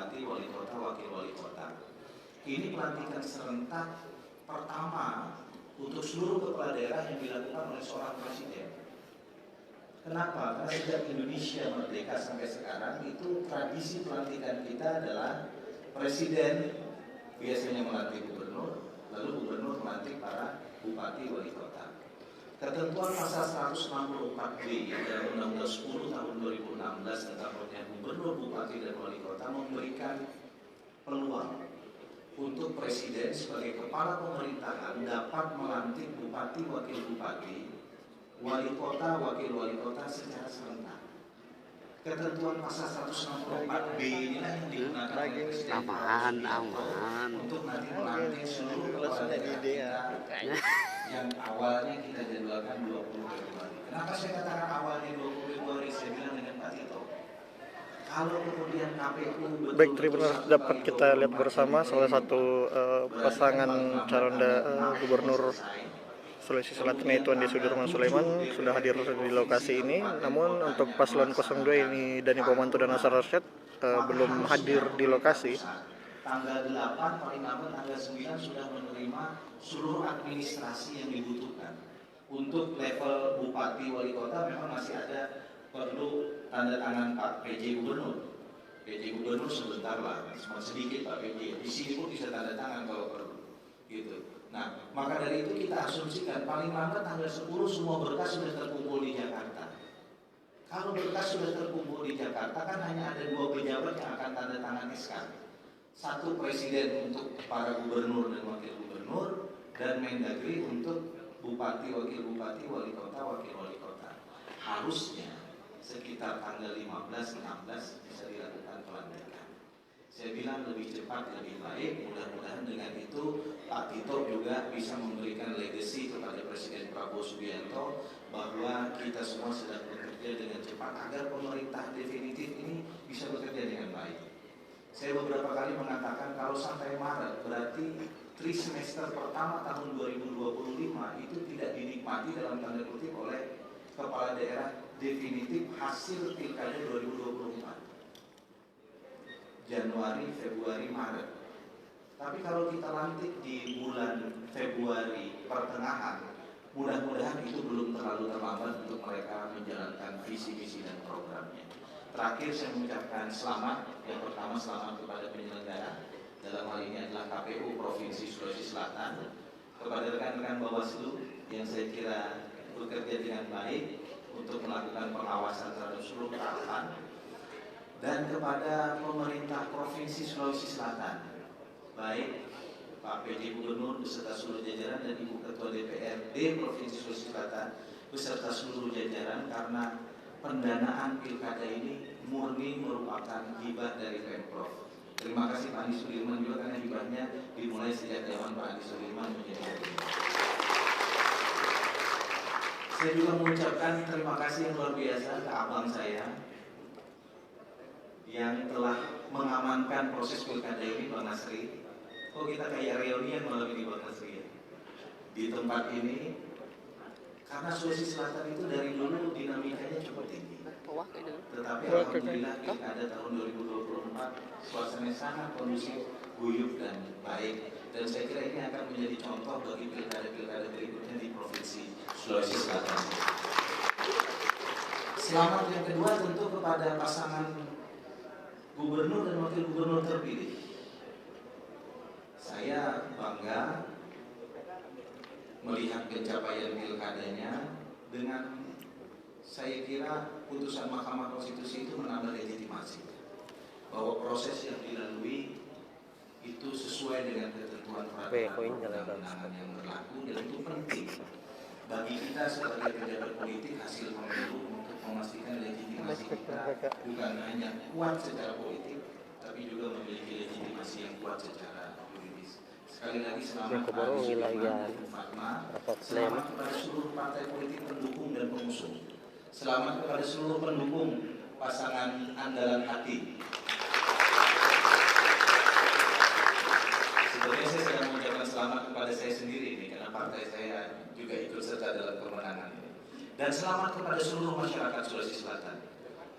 bupati, wali kota, wakil wali kota. Ini pelantikan serentak pertama untuk seluruh kepala daerah yang dilakukan oleh seorang presiden. Kenapa? Karena sejak Indonesia merdeka sampai sekarang itu tradisi pelantikan kita adalah presiden biasanya melantik gubernur, lalu gubernur melantik para bupati wali kota. Ketentuan pasal 164B dalam Undang-Undang 10 tahun 2016 tentang pemilihan gubernur, bupati dan wali kota memberikan peluang untuk presiden sebagai kepala pemerintahan dapat melantik bupati, wakil bupati, wali kota, wakil wali kota secara serentak. Ketentuan pasal 164B inilah yang digunakan oleh presiden untuk nanti melantik seluruh kepala daerah kita yang awalnya kita jadwalkan 20 Februari. Kenapa saya katakan awalnya 20 Februari? Saya bilang dengan Pak Tito, kalau kemudian KPU baik, Tribuners, dapat kita lihat bersama salah satu pasangan calon gubernur Sulawesi Selatan, yaitu Andi Sudirman Sulaiman, sudah hadir di lokasi ini. Namun untuk paslon 02 ini Dhani Pomanto dan Nasar Arsyad belum hadir di lokasi. Tanggal 8 paling lambat tanggal 9 sudah menerima seluruh administrasi yang dibutuhkan. Untuk level bupati wali kota memang masih ada perlu tanda tangan Pak PJ Gubernur. PJ Gubernur sebentar lah, sedikit Pak PJ. Di sini pun bisa tanda tangan kalau perlu. Gitu. Nah, maka dari itu kita asumsikan paling lambat tanggal 10 semua berkas sudah terkumpul di Jakarta. Kalau berkas sudah terkumpul di Jakarta kan hanya ada 2 pejabat yang akan tanda tangan SK. Satu presiden untuk para gubernur dan wakil gubernur, dan Mendagri untuk bupati, wakil bupati, wali kota, wakil wali kota. Harusnya sekitar tanggal 15-16 bisa dilakukan pelantikan. Saya bilang lebih cepat lebih baik. Mudah-mudahan dengan itu Pak Tito juga bisa memberikan legacy kepada Presiden Prabowo Subianto bahwa kita semua sedang bekerja dengan cepat agar pemerintah definitif ini bisa bekerja dengan baik. Saya beberapa kali mengatakan kalau sampai Maret berarti trimester pertama tahun 2025 itu tidak dinikmati dalam tanda kutip oleh kepala daerah definitif hasil pilkada 2024. Januari, Februari, Maret. Tapi kalau kita lantik di bulan Februari pertengahan, mudah-mudahan itu belum terlalu terlambat untuk mereka menjalankan visi-misi dan programnya. Terakhir saya mengucapkan selamat. Yang pertama selamat kepada penyelenggara, dalam hal ini adalah KPU Provinsi Sulawesi Selatan, kepada rekan-rekan Bawaslu yang saya kira bekerja dengan baik untuk melakukan pengawasan terhadap seluruh tahapan, dan kepada pemerintah Provinsi Sulawesi Selatan, baik Pak PJ Gubernur beserta seluruh jajaran dan Ibu Ketua DPRD Provinsi Sulawesi Selatan beserta seluruh jajaran, karena pendanaan pilkada ini murni merupakan hibah dari Pemprov. Terima kasih Pak Andi Sudirman juga karena hibahnya dimulai sejak zaman Pak Andi Sudirman menjadi gubernur. Saya juga mengucapkan terima kasih yang luar biasa ke abang saya yang telah mengamankan proses pilkada ini, Bang Nasri. Kok kita kayak reunian malam ini, Bang Nasri, ya? Di tempat ini, karena Sulawesi Selatan itu dari dulu dinamikanya cukup tinggi. Tetapi alhamdulillah pilkada tahun 2024 suasananya sangat kondusif, guyup dan baik. Dan saya kira ini akan menjadi contoh bagi pilkada-pilkada berikutnya di Provinsi Sulawesi Selatan. Selamat yang kedua tentu kepada pasangan gubernur dan wakil gubernur terpilih. Saya bangga melihat pencapaian pilkadanya. Dengan saya kira putusan Mahkamah Konstitusi itu menambah legitimasi bahwa proses yang dilalui itu sesuai dengan ketentuan peraturan perundang-undangan yang berlaku, dan itu penting bagi kita sebagai pejabat politik hasil pemilu untuk memastikan legitimasi kita bukan hanya kuat secara politik, tapi juga memiliki legitimasi yang kuat secara juridis. Sekali lagi selamat kepada Fatma, selamat kepada seluruh partai politik pendukung dan pengusung, selamat kepada seluruh pendukung pasangan andalan hati. Sebenarnya saya sedang mengucapkan selamat kepada saya sendiri ini, karena partai saya juga ikut serta dalam kemenangan ini. Dan selamat kepada seluruh masyarakat Sulawesi Selatan.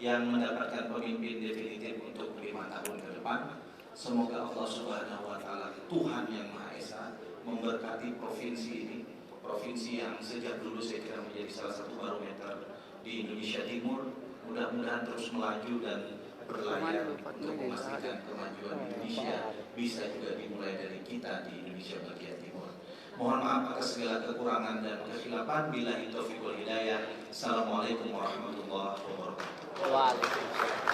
yang mendapatkan pemimpin definitif untuk 5 tahun ke depan. Semoga Allah Subhanahu wa Ta'ala, Tuhan yang Maha Esa, memberkati provinsi ini, provinsi yang sejak dulu saya kira menjadi salah satu barometer di Indonesia Timur. Mudah-mudahan terus melaju dan berlayar untuk memastikan kemajuan Indonesia bisa juga dimulai dari kita di Indonesia bagian timur. Mohon maaf atas segala kekurangan dan kekhilapan. Billahi taufiq wal hidayah. Assalamualaikum warahmatullahi wabarakatuh. Waalaikumsalam.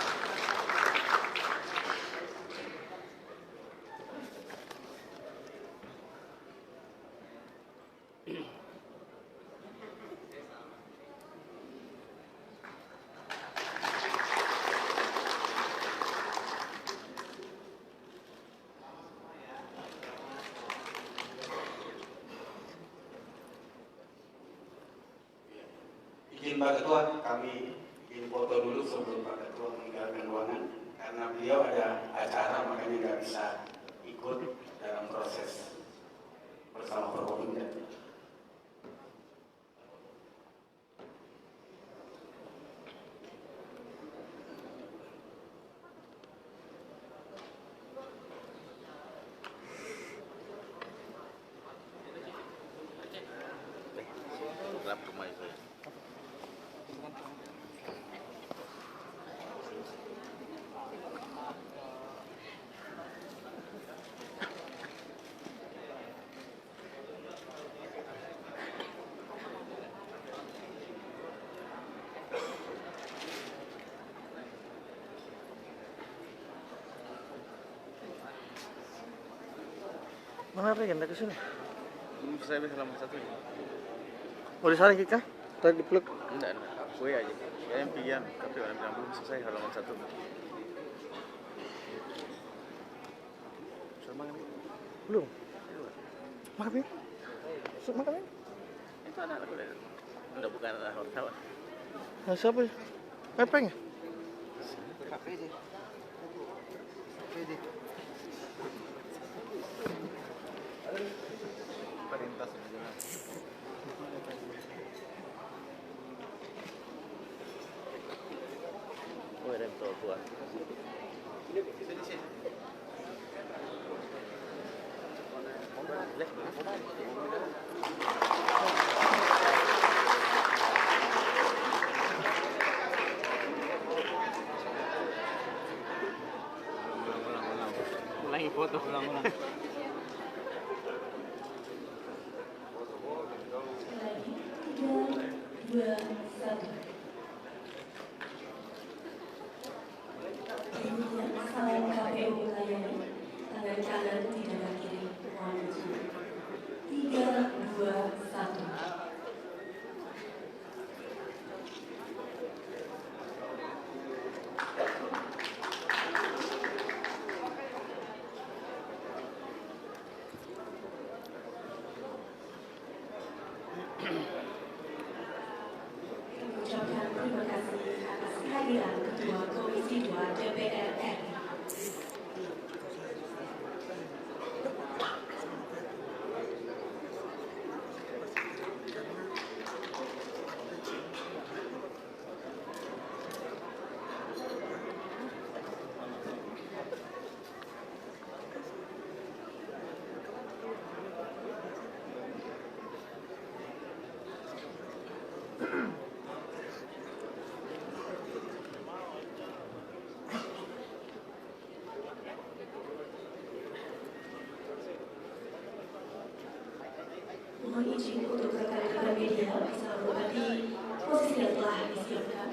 Izin Pak Ketua, kami ingin foto dulu sebelum Pak Ketua meninggalkan ruangan karena beliau ada acara, makanya nggak bisa ikut dalam proses bersama Forkopimda. Mana Rey, anda ke sini? Saya bisa lama satu. Oh, di sana kita? Tadi dipeluk? Enggak. Gue aja. Saya yang pikiran, tapi orang bilang belum selesai halaman 1. Sudah makan? Belum. Makan ya? Sup makan ya? Itu anak-anak udah bukan anak wartawan. Nah, siapa ya? Pepeng ya? Perintah oh, ada yang tua. Ulangi foto, ulang. 3, 2, 1. Salam KPU melayani, tangan kanan di dada kiri, mohon izin. 3, 2, 1. Mengucapkan terima kasih atas kehadiran Ketua Komisi 2 DPR RI. Mohon izin untuk rekan-rekan media bisa menempati posisi yang telah disiapkan,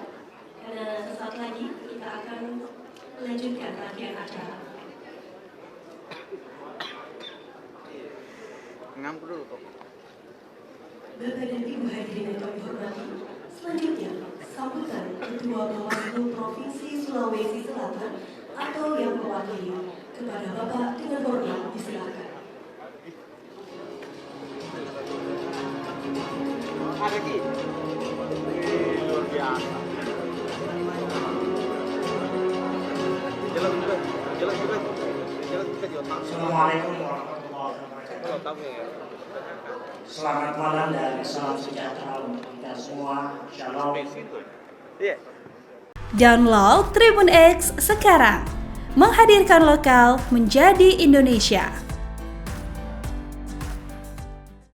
karena sesaat lagi kita akan melanjutkan rangkaian acara. Ngam dulu kok. Bapak dan Ibu hadirin yang kami hormati, selanjutnya sambutan Ketua Bawaslu Provinsi Sulawesi Selatan atau yang mewakili kepada Bapak dengan hormat disilakan. Ada Ki. Luar biasa. Jalan juga di otak. Assalamualaikum warahmatullahi wabarakatuh. Kalau kamu ya. Selamat malam dan salam sejahtera untuk kita semua. Shalom. Iya. Download Tribun X sekarang. Menghadirkan lokal menjadi Indonesia.